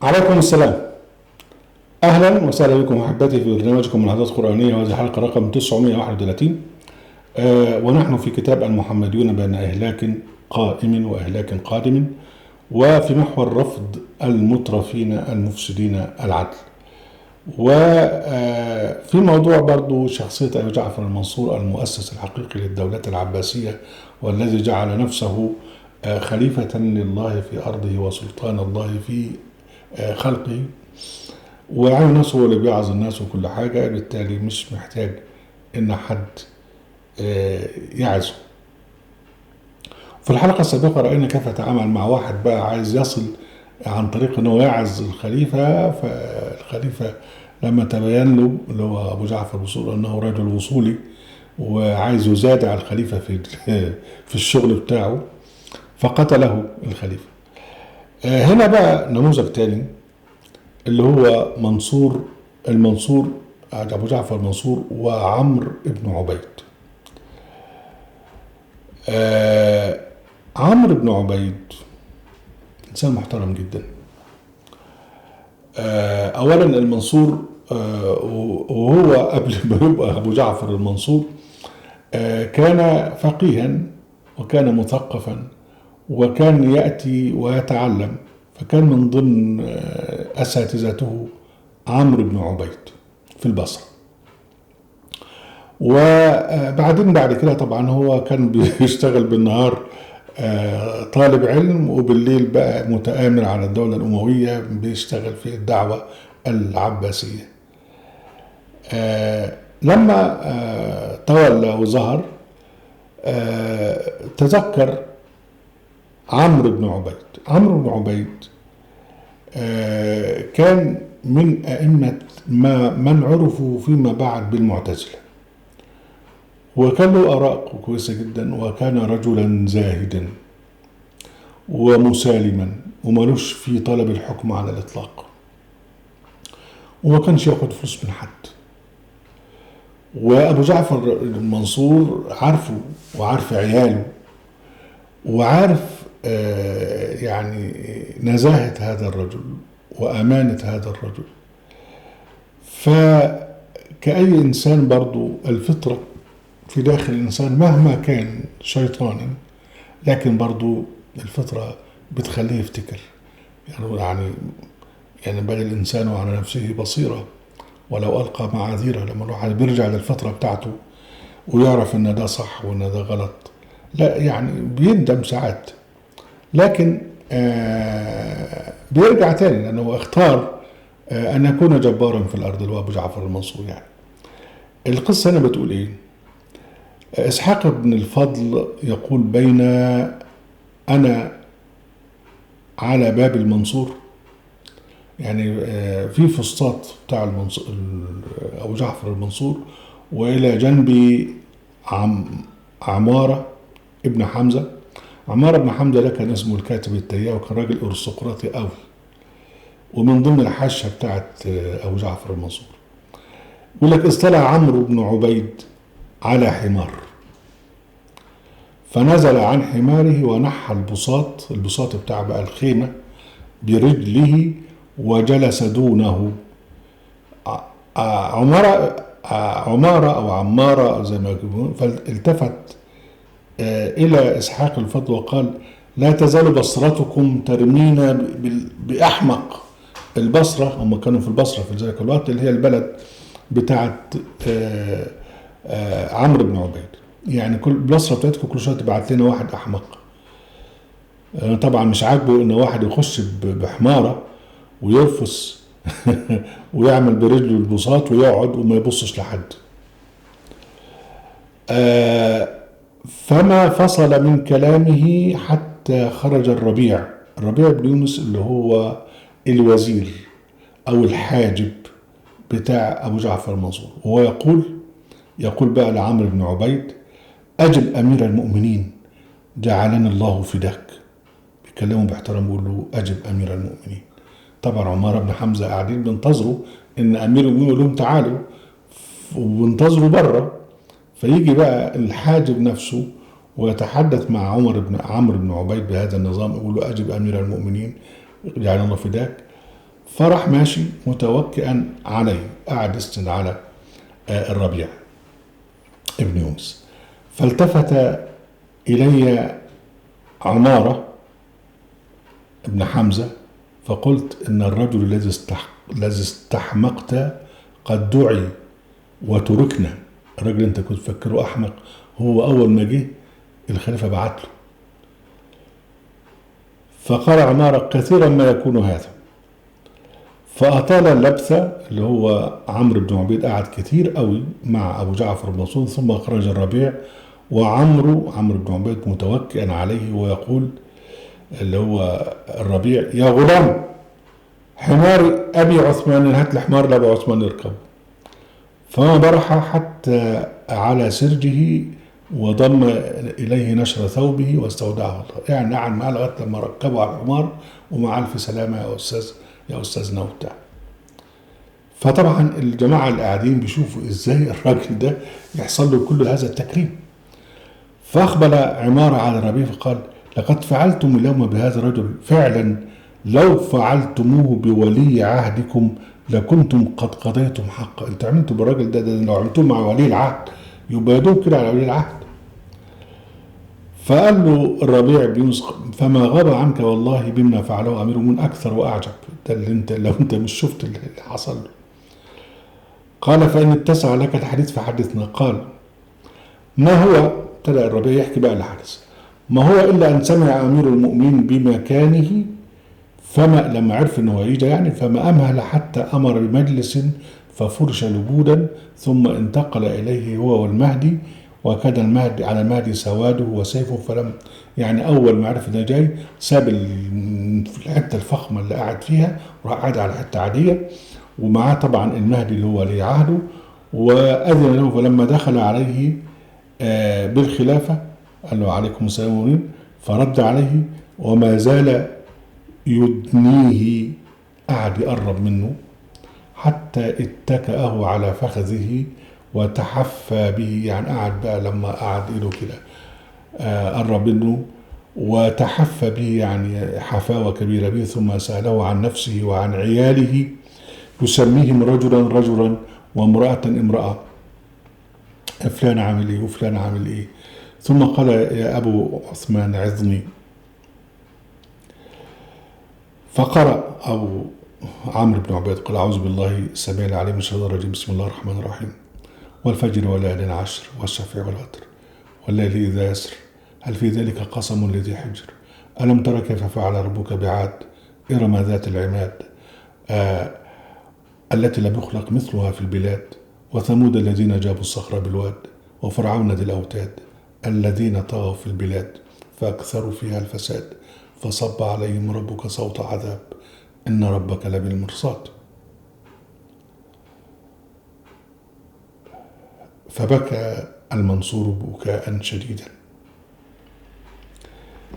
عليكم السلام. اهلا وسهلا بكم احبتي في برنامجكم ملاحظات قرانيه، وهذه الحلقه رقم 931. ونحن في كتاب المحمديون بين اهلاك قائم واهلاك قادم، وفي محور رفض المترفين المفسدين العدل. وفي موضوع برضو شخصيه ابي جعفر المنصور المؤسس الحقيقي للدوله العباسيه، والذي جعل نفسه خليفه لله في ارضه وسلطان الله في خلقه، وعامل نفسه هو اللي بيعظ الناس وكل حاجة، بالتالي مش محتاج إن حد يعزه. في الحلقة السابقة رأينا كيف يتعامل مع واحد بقى عايز يصل عن طريق إنه يعز الخليفة. فالخليفة لما تبين له اللي هو أبو جعفر المنصور أنه رجل وصولي وعايز يزادع الخليفة في الشغل بتاعه، فقتله الخليفة. هنا بقى نموذج تاني اللي هو المنصور أبو جعفر المنصور وعمرو بن عبيد. عمرو بن عبيد إنسان محترم جدا. أولا المنصور وهو قبل ما يبقى أبو جعفر المنصور كان فقيها وكان مثقفا وكان يأتي ويتعلم، فكان من ضمن أساتذته عمرو بن عبيد في البصرة. وبعدين بعد كده طبعا هو كان بيشتغل بالنهار طالب علم، وبالليل بقى متآمر على الدولة الأموية بيشتغل في الدعوة العباسية. لما تولى وظهر تذكر عمرو بن عبيد كان من أئمة من عرفوا فيما بعد بالمعتزلة، وكان له آراء كويسة جدا، وكان رجلا زاهدا ومسالما ومالوش في طلب الحكم على الإطلاق، وما كانش ياخد فلوس من حد. وأبو جعفر المنصور عارفه وعارف عياله وعارف يعني نزاهة هذا الرجل وأمانة هذا الرجل. فكأي إنسان برضو الفطرة في داخل الإنسان مهما كان شيطانا، لكن برضو الفطرة بتخليه يفتكر. يعني بل الإنسان على نفسه بصيرة ولو ألقى معاذيره. لما الواحد بيرجع للفطرة بتاعته ويعرف إن ده صح وإن ده غلط، لا يعني بيندم ساعات، لكن بيرجع تاني لأنه اختار أن يكون جبارا في الأرض، اللي هو أبو جعفر المنصور. يعني القصة هنا بتقول إيه؟ إسحاق بن الفضل يقول: بين أنا على باب المنصور، يعني في فسطاط بتاع أبو جعفر المنصور، وإلى جنبي عمارة ابن حمزة. عمارة بن حمزة ده كان اسمه الكاتب التياه، وكان راجل أرستقراطي قوي، ومن ضمن الحاشة بتاعت أبو جعفر المنصور. يقول لك: اصطلع عمرو بن عبيد على حمار، فنزل عن حماره ونحى البساط بتاع بقى الخيمة برجله وجلس دونه. عمارة أو عمارة زي ما يقولون. فالتفت إلى إسحاق الفضل وقال: لا تزال بصرتكم ترمينا بأحمق. البصرة، هم كانوا في البصرة في ذلك الوقت، اللي هي البلد بتاعت عمرو بن عبيد. يعني كل البصرة بتاعتكم كل شوية تبعت لنا واحد أحمق. طبعا مش عاجبه إن واحد يخش بحمارة ويرفس ويعمل برجله البساط ويقعد وما يبصش لحد. فما فصل من كلامه حتى خرج الربيع بن يونس، اللي هو الوزير أو الحاجب بتاع أبو جعفر المنصور، وهو يقول بقى لعمرو بن عبيد: أجب أمير المؤمنين، جعلني الله فداك. بيكلمه باحترام، بيقول له: أجب أمير المؤمنين. طبعا عمارة بن حمزة قاعدين بينتظروا إن أمير المؤمنين يقول لهم تعالوا، وبينتظروا بره. فيجي بقى الحاجب نفسه ويتحدث مع عمرو بن عبيد بهذا النظام، يقول له: أجب أمير المؤمنين، جعلنا الله فداك. فراح ماشي متوكئا عليه، قاعد يسند على الربيع ابن يونس. فالتفت إلي عمارة ابن حمزة فقلت إن الرجل الذي استحمقت قد دعي وتركنا. الراجل انت كنت تفكره احمق، هو اول ما جه الخليفه بعت له. فقال عمارة كثيرا ما يكون هذا. فاطال اللبثه، اللي هو عمرو بن عبيد قعد كتير قوي مع ابو جعفر المنصور، ثم خرج الربيع وعمرو بن عبيد متوكئا عليه ويقول، اللي هو الربيع: يا غلام، حمار ابي عثمان، هات لي حمار لابو عثمان يركبه. فما برح حتى على سرجه وضم إليه نشر ثوبه واستودعه الله. يعني قعد معاه لغاية لما ركبوا على الحمار ومع ألف سلامة يا أستاذنا وبتاع. فطبعا الجماعة اللي قاعدين بيشوفوا إزاي الراجل ده يحصل له كل هذا التكريم. فأقبل عمارة على الربيع فقال: لقد فعلتم اليوم بهذا الرجل فعلا لو فعلتموه بولي عهدكم لكنتم قد قضيتم حقا. انتوا عملتوا بالراجل ده لو عملتوه مع ولي العهد يبقى يدوب كده على ولي العهد. فقال له الربيع بن يونس: فما غاب عنك والله بما فعله امير المؤمنين اكثر واعجب. ده اللي انت لو انت مش شفت اللي حصل له. قال: فان اتسع لك الحديث فحدثنا. قال: ما هو، ابتدأ الربيع يحكي بقى الحدث، ما هو الا ان سمع امير المؤمنين بمكانه، فما لما عرف انه هيجي يعني، فما امهل حتى امر بمجلس ففرش لبودا، ثم انتقل اليه هو والمهدي، وكان المهدي على المهدي سواده وسيفه. فلم يعني اول ما عرف انه جاي ساب الحته الفخمه اللي قاعد فيها وراح قاعد على حته عاديه، ومعاه طبعا المهدي اللي هو ولي عهده، واذن له. فلما دخل عليه بالخلافه قال له: عليكم السلام ورحمه. فرد عليه وما زال يدنيه، قعد يقرب منه حتى اتكأه على فخذه وتحفى به. يعني قعد بقى لما قعد ايده كده قرب منه وتحفى به، يعني حفاوة كبيرة به. ثم سأله عن نفسه وعن عياله، يسميهم رجلا رجلا وامرأة امرأة، فلان عامل ايه وفلان عامل ايه. ثم قال: يا أبو عثمان عظني. فقرأ أبو عمرو بن عبيد: قل أعوذ بالله السميع العليم من الشيطان الرجيم، بسم الله الرحمن الرحيم، والفجر وليال عشر والشفع والوتر والليل إذا يسر هل في ذلك قسم لذي حجر ألم تر كيف فعل ربك بعاد إرم ذات العماد التي لم يخلق مثلها في البلاد وثمود الذين جابوا الصخر بالواد وفرعون ذي الأوتاد الذين طغوا في البلاد فأكثروا فيها الفساد فصب عليهم ربك صوت عذاب إن ربك لبالمرصاد. فبكى المنصور بكاء شديدا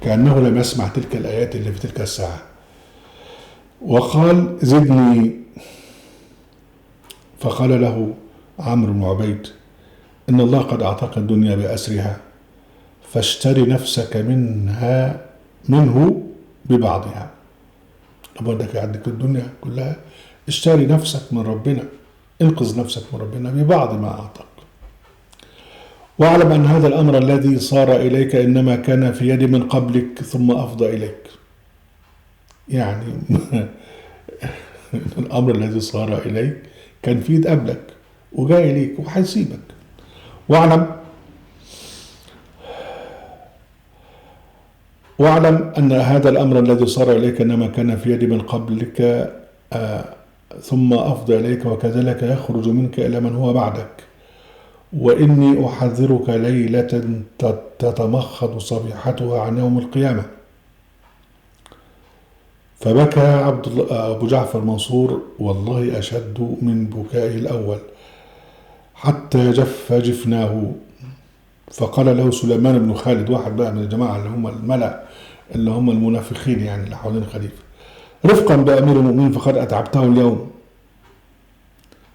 كأنه لم يسمع تلك الآيات اللي في تلك الساعة، وقال: زدني. فقال له عمرو بن عبيد: إن الله قد أعطاك الدنيا بأسرها فاشتري نفسك منه ببعضها. أبدا عندك الدنيا كلها، اشتري نفسك من ربنا، انقذ نفسك من ربنا ببعض ما أعطاك. واعلم أن هذا الأمر الذي صار إليك إنما كان في يد من قبلك ثم أفضى إليك. يعني الأمر الذي صار إليك كان في يد قبلك وجاي إليك وهيسيبك. واعلم أن هذا الأمر الذي صار إليك إنما كان في يد من قبلك ثم أفضى إليك، وكذلك يخرج منك إلى من هو بعدك. وإني أحذرك ليلة تتمخض صبيحتها عن يوم القيامة. فبكى أبو جعفر المنصور والله أشد من بكائه الأول حتى جف جفناه. فقال له سليمان بن خالد، واحد بقى من الجماعة اللي هم الملأ اللي هم المنافقين يعني اللي حوالين الخليفة: رفقا بأمير المؤمنين فقد أتعبته اليوم.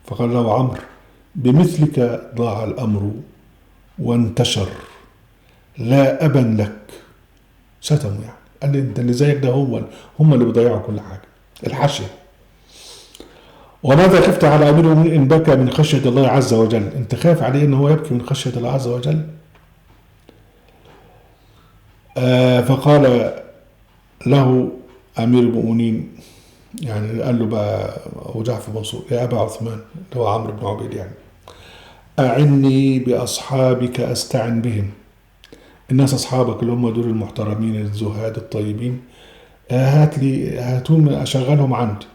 فقال له عمرو: بمثلك ضاع الأمر وانتشر لا أبا لك. شتموا يعني، قال لي انت اللي زيك ده هم اللي بيضيعوا كل حاجة، الحاشية. وماذا خفت على أمير المؤمنين إن بكى من خشية الله عز وجل؟ أنت خاف عليه إن هو يبكي من خشية الله عز وجل؟ فقال له أمير المؤمنين، يعني قال له بقى أبو جعفر منصور: يا أبا عثمان، اللي هو عمرو بن عبيد يعني، أعني بأصحابك أستعن بهم. الناس أصحابك اللي هم دول المحترمين الزهاد الطيبين، هاتون أشغلهم عندي.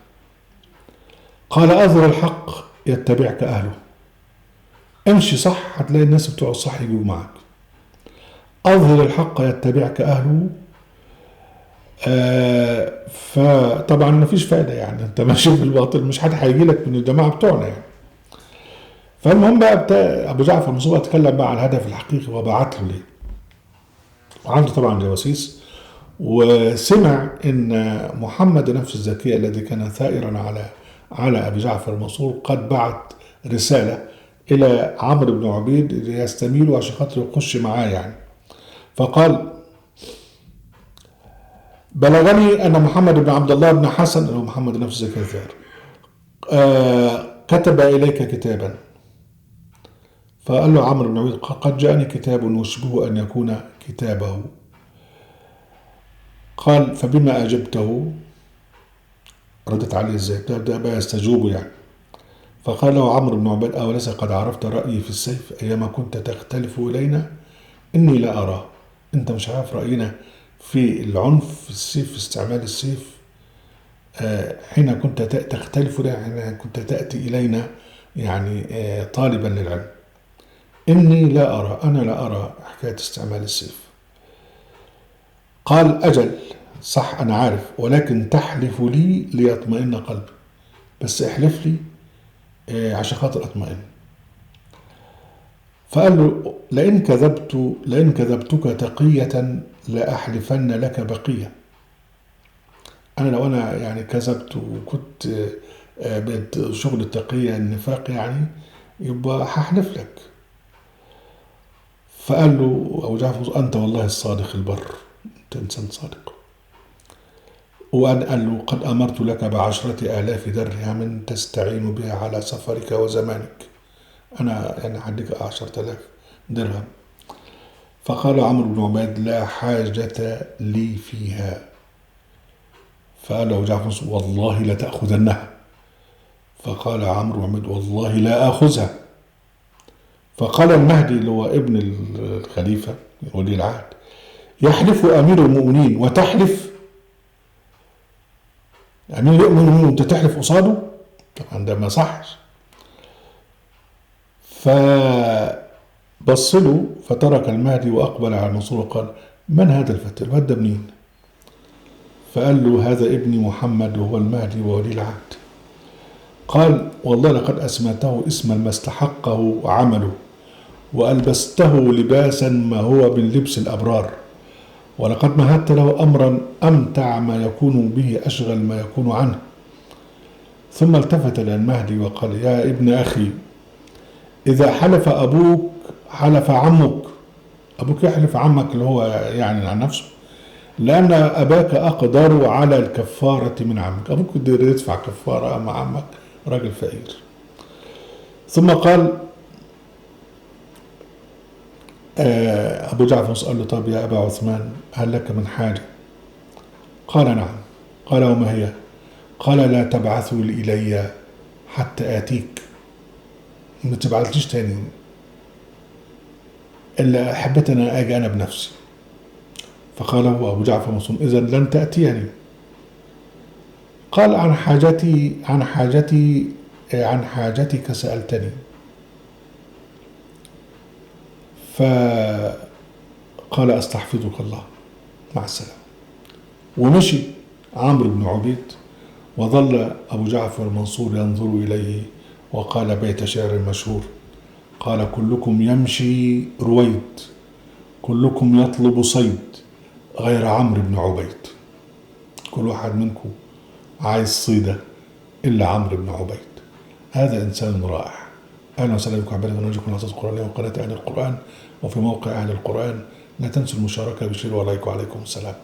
قال: أظهر الحق يتبعك أهله. امشي صح هتلاقي الناس بتوع الصح يجوا معك. أظهر الحق يتبعك أهله. فطبعا مفيش فايدة، يعني انت ماشي في الباطل، مش حد هيجي لك من الجماعة بتوعنا يعني. فالمهم بقى أبو جعفر المنصور اتكلم بقى عن الهدف الحقيقي وبعت له ليه. وعنده طبعا جواسيس، وسمع ان محمد نفس الزكي الذي كان ثائرا على ابي جعفر المنصور قد بعت رساله الى عمرو بن عبيد ليستميله عشان خاطر يخش معاه يعني. فقال: بلغني ان محمد بن عبد الله بن حسن، اللي هو محمد نفس الزكي الثائر، كتب اليك كتابا. فقال له عمرو بن عبيد: قد جاءني كتاب يشبه ان يكون كتابه. قال: فبما اجبته؟ ردت عليه ازاي؟ ده بقى يستجوبه يعني. فقال له عمرو بن عبيد: أوليس قد عرفت رأيي في السيف أيما كنت تختلف إلينا؟ إني لا أراه. أنت مش عارف رأينا في العنف في السيف، في استعمال السيف، حين كنت تختلف إلينا، حين كنت تأتي إلينا يعني طالبا للعلم. إني لا أرى، أنا لا أرى حكاية استعمال السيف. قال: أجل، صح أنا عارف، ولكن تحلف لي ليطمئن قلبي. بس احلف لي عشان خاطر أطمئن. فقال له: لئن كذبتك تقية لأحلفن لك بقية. أنا لو أنا يعني كذبت وكنت شغل التقية النفاق يعني، يبقى هحلف لك. فقال له أبو جعفر: أنت والله الصادق البر، أنت إنسان صادق. وقال له: قد أمرت لك ب10,000 درهم تستعين بها على سفرك وزمانك. أنا يعني هديك 10,000 درهم. فقال عمرو بن عبيد: لا حاجة لي فيها. فقال له جعفر: والله لتأخذنها. فقال عمرو بن عبيد: والله لا آخذها. فقال المهدي اللي هو ابن الخليفة ولي العهد: يحلف أمير المؤمنين وتحلف؟ أمير المؤمنين وأنت تحلف قصاده؟ طبعا ده ما صحش. فبص له فترك المهدي وأقبل على المنصور وقال: من هذا الفتى؟ الواد ده منين؟ فقال له: هذا ابني محمد وهو المهدي وولي العهد. قال: والله لقد أسمته اسما ما استحقه عمله، وألبسته لباسا ما هو من لبس الأبرار، ولقد مهدت له أمرا أمتع ما يكون به، أشغل ما يكون عنه. ثم التفت إلى المهدي وقال: يا ابن أخي، إذا حلف أبوك حلف عمك. أبوك يحلف عمك اللي هو يعني عن نفسه، لأن أباك أقدر على الكفارة من عمك. أبوك يقدر يدفع كفارة، أما عمك راجل فقير. ثم قال أبو جعفر قال له: طب يا أبا عثمان، هل لك من حاجة؟ قال: نعم. قال: وما هي؟ قال: لا تبعثوا إلي حتى آتيك، ما تبعثليش تاني إلا حبيت أنا أجي أنا بنفسي. فقال له أبو جعفر منصور: إذا لن تأتيني. قال: عن حاجتك سألتني. فقال: أستحفظك الله، مع السلامة. ومشي عمرو بن عبيد، وظل أبو جعفر المنصور ينظر إليه، وقال بيت شعر مشهور: قال: كلكم يمشي رويد، كلكم يطلب صيد، غير عمرو بن عبيد. كل واحد منكم عايز صيدة إلا عمرو بن عبيد. هذا إنسان رائع. أهلا وسهلا بكم عبادة ونرجوكم العزاز القرآنية وقناة أهل القرآن، وفي موقع أهل القرآن. لا تنسوا المشاركة بشير ولايك، وعليكم السلام.